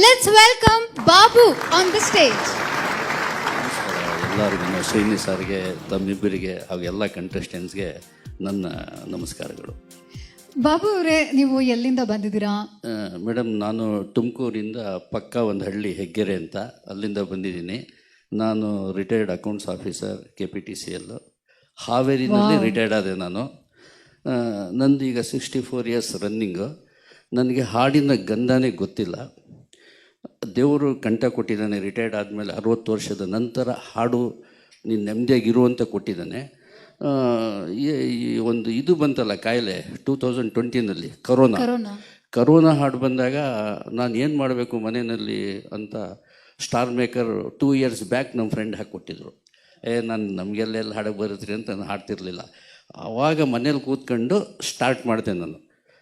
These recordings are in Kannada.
Let's welcome Babu on the stage. ಎಲ್ಲರಿಗೂ ಶ್ರೀನಿ ಸರ್ಗೆ, ತಮ್ಮಿಬ್ಬರಿಗೆ ಹಾಗೂ ಎಲ್ಲ ಕಂಟೆಸ್ಟೆಂಟ್ಸ್ಗೆ ನನ್ನ ನಮಸ್ಕಾರಗಳು. ಬಾಬು ಅವರೇ, ನೀವು ಎಲ್ಲಿಂದ ಬಂದಿದ್ದೀರಾ? ಮೇಡಮ್, ನಾನು ತುಮಕೂರಿಂದ ಪಕ್ಕ ಒಂದು ಹಳ್ಳಿ ಹೆಗ್ಗೆರೆ ಅಂತ, ಅಲ್ಲಿಂದ ಬಂದಿದ್ದೀನಿ. ನಾನು ರಿಟೈರ್ಡ್ ಅಕೌಂಟ್ಸ್ ಆಫೀಸರ್ KPTCL. ಹಾವೇರಿನಲ್ಲಿ ರಿಟೈರ್ಡ್ ಆದೆ ನಾನು. ನಂದು ಈಗ 64 ಇಯರ್ಸ್ ರನ್ನಿಂಗು. ನನಗೆ ಹಾಡಿನ ಗಂಧನೇ ಗೊತ್ತಿಲ್ಲ. ದೇವರು ಕಂಠ ಕೊಟ್ಟಿದ್ದಾನೆ. ರಿಟೈರ್ಡ್ ಆದಮೇಲೆ 60 ವರ್ಷದ ನಂತರ ಹಾಡು ನೀನು ನೆಮ್ಮದಿಯಾಗಿರುವಂತ ಕೊಟ್ಟಿದ್ದಾನೆ. ಈ ಒಂದು ಇದು ಬಂತಲ್ಲ ಕಾಯಿಲೆ 2020ನಲ್ಲಿ ಕರೋನಾ ಹಾಡು ಬಂದಾಗ ನಾನು ಏನು ಮಾಡಬೇಕು ಮನೆಯಲ್ಲಿ ಅಂತ ಸ್ಟಾರ್ ಮೇಕರ್ 2 ಇಯರ್ಸ್ ಬ್ಯಾಕ್ ನಮ್ಮ ಫ್ರೆಂಡ್ ಹಾಕಿಕೊಟ್ಟಿದ್ರು. ನಾನು ನಮಗೆಲ್ಲ ಹಾಡಕ್ಕೆ ಬರುತ್ತೀರಿ ಅಂತ ನಾನು ಹಾಡ್ತಿರ್ಲಿಲ್ಲ. ಆವಾಗ ಮನೇಲಿ ಕೂತ್ಕೊಂಡು ಸ್ಟಾರ್ಟ್ ಮಾಡಿದೆ. ನಾನು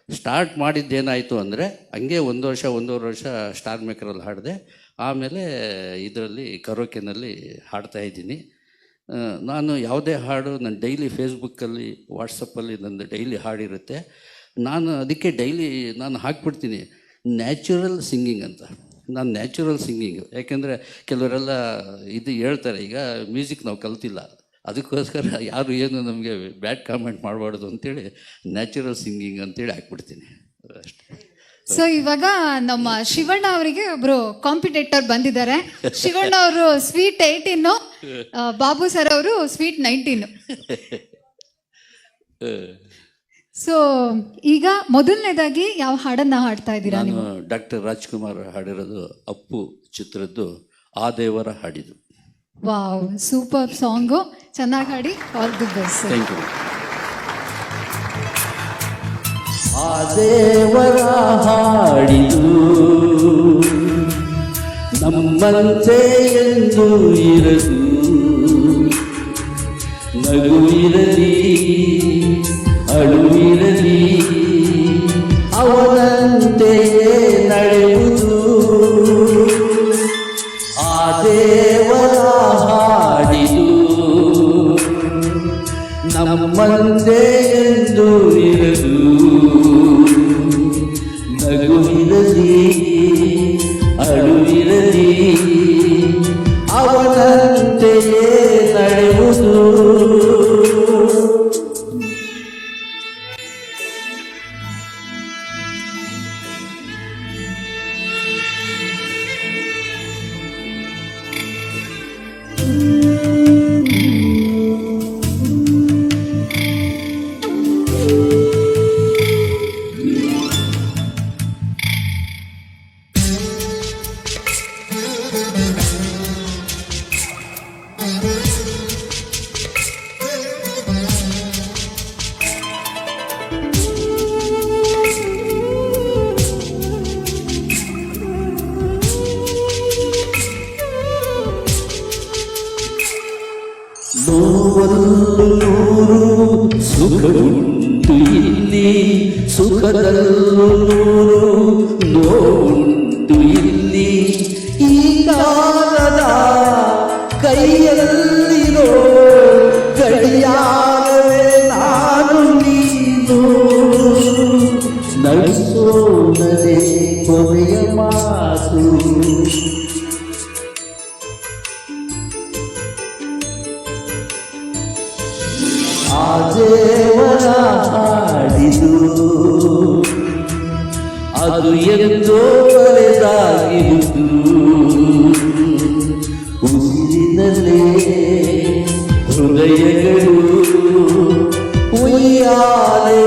ಸ್ಟಾರ್ಟ್ ಮಾಡಿದ್ದೇನಾಯಿತು ಅಂದರೆ ಹಂಗೆ 1 ವರ್ಷ 1.5 ವರ್ಷ ಸ್ಟಾರ್ ಮೇಕರಲ್ಲಿ ಹಾಡಿದೆ. ಆಮೇಲೆ ಇದರಲ್ಲಿ ಕರೋಕೆನಲ್ಲಿ ಹಾಡ್ತಾಯಿದ್ದೀನಿ. ನಾನು ಯಾವುದೇ ಹಾಡು ನಾನು ಡೈಲಿ ಫೇಸ್ಬುಕ್ಕಲ್ಲಿ ವಾಟ್ಸಪ್ಪಲ್ಲಿ ನಂದು ಡೈಲಿ ಹಾಡಿರುತ್ತೆ. ನಾನು ಅದಕ್ಕೆ ಡೈಲಿ ನಾನು ಹಾಕ್ಬಿಡ್ತೀನಿ ನ್ಯಾಚುರಲ್ ಸಿಂಗಿಂಗ್ ಅಂತ. ನಾನು ನ್ಯಾಚುರಲ್ ಸಿಂಗಿಂಗು, ಯಾಕೆಂದರೆ ಕೆಲವರೆಲ್ಲ ಇದು ಹೇಳ್ತಾರೆ, ಈಗ ಮ್ಯೂಸಿಕ್ ನಾವು ಕಲ್ತಿಲ್ಲ, ಅದಕ್ಕೋಸ್ಕರ ಯಾರು ಏನು ನಮಗೆ ಬ್ಯಾಡ್ ಕಾಮೆಂಟ್ ಮಾಡಬಾರ್ದು ಅಂತೇಳಿ ನ್ಯಾಚುರಲ್ ಸಿಂಗಿಂಗ್ ಅಂತೇಳಿ ಹಾಕ್ಬಿಡ್ತೀನಿ ಅಷ್ಟೇ. ಸೊ ಇವಾಗ ನಮ್ಮ ಶಿವಣ್ಣ ಅವರಿಗೆ ಒಬ್ರು ಕಾಂಪಿಟೇಟರ್ ಬಂದಿದ್ದಾರೆ. ಶಿವಣ್ಣ ಅವರು ಸ್ವೀಟ್ 18, ಬಾಬು ಸರ್ ಅವರು ಸ್ವೀಟ್ 19. ಸೊ ಈಗ ಮೊದಲನೇದಾಗಿ ಯಾವ ಹಾಡನ್ನ ಹಾಡ್ತಾ ಇದ್ದೀರಾ? ನಾನು ಡಾಕ್ಟರ್ ರಾಜ್ಕುಮಾರ್ ಹಾಡಿರೋದು ಅಪ್ಪು ಚಿತ್ರದ್ದು ಆ ದೇವರ ಹಾಡಿದು. ವಾವ್, ಸೂಪರ್ ಸಾಂಗು, ಚೆನ್ನಾಗಿ ಹಾಡಿ. All the best. Thank you. ಆ ದೇವರ ಹಾಡಿದು ನಮ್ಮಂತೆ ಎಂದು ಇರದು, ನಗು ಇರಲಿ ಅಳುವಿರಲಿ ಅವನಂತೆಯೇ ನಡೆಯುವುದು. ಆ ದೇವರ ಹಾಡಿದು ನಮ್ಮಂತೆ ಎಂದು ಇರದು, ನಗುವಿರಲಿ ಅಳುವಿರಲಿ ಅವನಂತೆಯೇ ನಡೆಯುವುದು. ನೋವಲ್ಲೂ ನೂರು ಸುಖವುಂಟು ಇಲ್ಲಿ, ಸುಖದಲ್ಲೂ ನೂರು ನೋವುಂಟು ಇಲ್ಲಿ. ಈ ಕಾಲದ ಕೈಯಲ್ಲಿರೋ ಗಡಿಯಾರವೇ ನಾನು ನೀನು, ನಡೆಸೋಣದೆ ಕೊನೆಯ ಮಾತು. ಆ ದೇವರ ಹಾಡಿದು ಅದು ಎಂದೋ ಬರೆದಾಗಿರುವುದು, ಉಸಿರಿನಲ್ಲೇ ಹೃದಯಗಳು ಉಯ್ಯಾಲೆಯಾಗಿರುವುದು.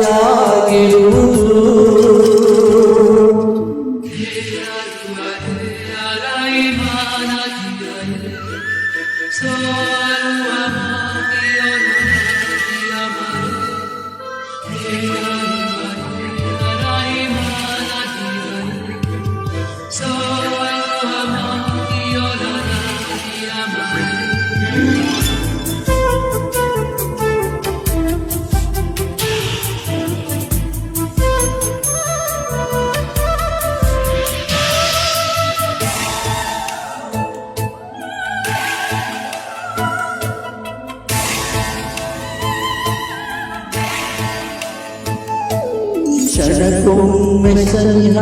ಕ್ಷಣಕ್ಕೊಮ್ಮೆ ಸನಿಹ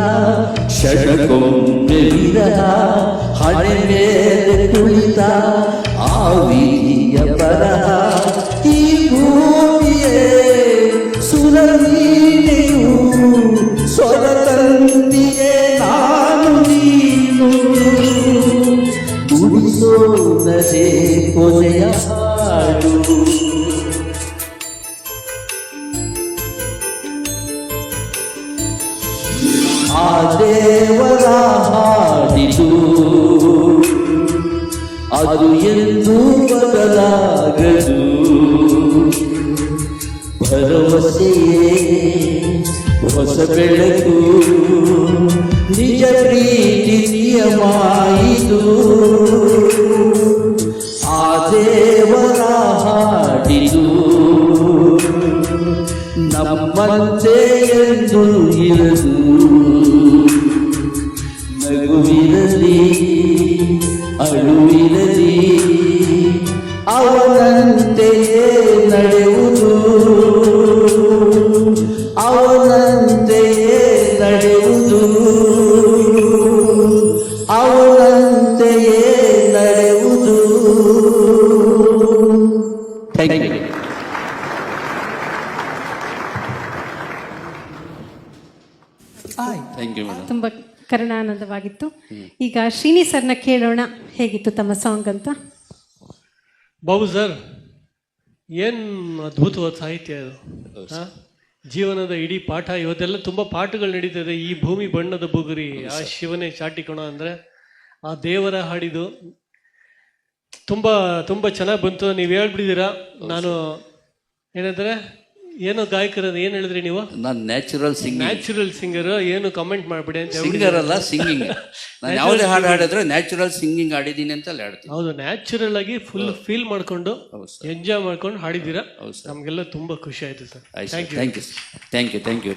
ಕ್ಷಣಕ್ಕೊಮ್ಮೆ ವಿರಹ ಸೋಲದೆ ಕೊನೆಯ ಹಾಡು ಆ ದೇವರ ಹಾಡಿದು ಅದು ಎಂದು ಬದಲಾಗದು ಭರವಸೆಯೇ ಹೊಸ ಬೆಳಕು ನಿಜ ಪ್ರೀತಿ ನಿಯಮಾಯಿತು ಆ ದೇವರ ಹಾಡಿದು ನಮ್ಮಂತೆ ಎಂದು ಇರದು ನಗುವಿರಲಿ ಅಳುವಿರಲಿ ಅವನಂತೆಯೇ ನಡೆಯುವುದು ಅವನಂತೆಯೇ ನಡೆಯುವುದು ಅವನಂತೆಯೇ ನಡೆಯುವುದು. Thank you. Thank you madam. ತುಂಬ ಕರುಣಾನಂದವಾಗಿತ್ತು. ಈಗ ಶ್ರೀನಿ ಸರ್ನ ಕೇಳೋಣ, ಹೇಗಿತ್ತು ತಮ್ಮ ಸಾಂಗ್ ಅಂತ. ಬಾಬು ಸರ್, ಏನು ಅದ್ಭುತವಾದ ಸಾಹಿತ್ಯ ಇದು. ಜೀವನದ ಇಡೀ ಪಾಠ, ಇವತ್ತೆಲ್ಲ ತುಂಬ ಪಾಠಗಳು ನಡೀತದೆ. ಈ ಭೂಮಿ ಬಣ್ಣದ ಬುಗುರಿ, ಆ ಶಿವನೇ ಚಾಟಿಕೋಣ ಅಂದರೆ ಆ ದೇವರ ಹಾಡಿದು ತುಂಬ ತುಂಬ ಚೆನ್ನಾಗಿ ಬಂತು. ನೀವು ಹೇಳ್ಬಿಟ್ಟಿದ್ದೀರಾ. ನಾನು ಏನಂದರೆ ಏನೋ ಗಾಯಕರ ಏನು ಹೇಳಿದ್ರಿ ನೀವು? ನಾನು ನ್ಯಾಚುರಲ್ ಸಿಂಗರ್, ಏನು ಕಮೆಂಟ್ ಮಾಡಿಬಿಡಿ ಅಂತ. ಸಿಂಗರ್ ಅಲ್ಲ, ಸಿಂಗಿಂಗ್. ನಾನು ಯಾವುದೇ ಹಾಡು ಹಾಡಿದ್ರೆ ನ್ಯಾಚುರಲ್ ಸಿಂಗಿಂಗ್ ಆಡಿದ್ದೀನಿ ಅಂತ ಹೇಳ್ತೀನಿ. ಹೌದು, ನ್ಯಾಚುರಲ್ ಆಗಿ ಫುಲ್ ಫೀಲ್ ಮಾಡ್ಕೊಂಡು ಎಂಜಾಯ್ ಮಾಡ್ಕೊಂಡು ಹಾಡಿದ್ದೀರಾ. ನಮಗೆಲ್ಲ ತುಂಬ ಖುಷಿ ಆಯ್ತು ಸರ್. Thank you.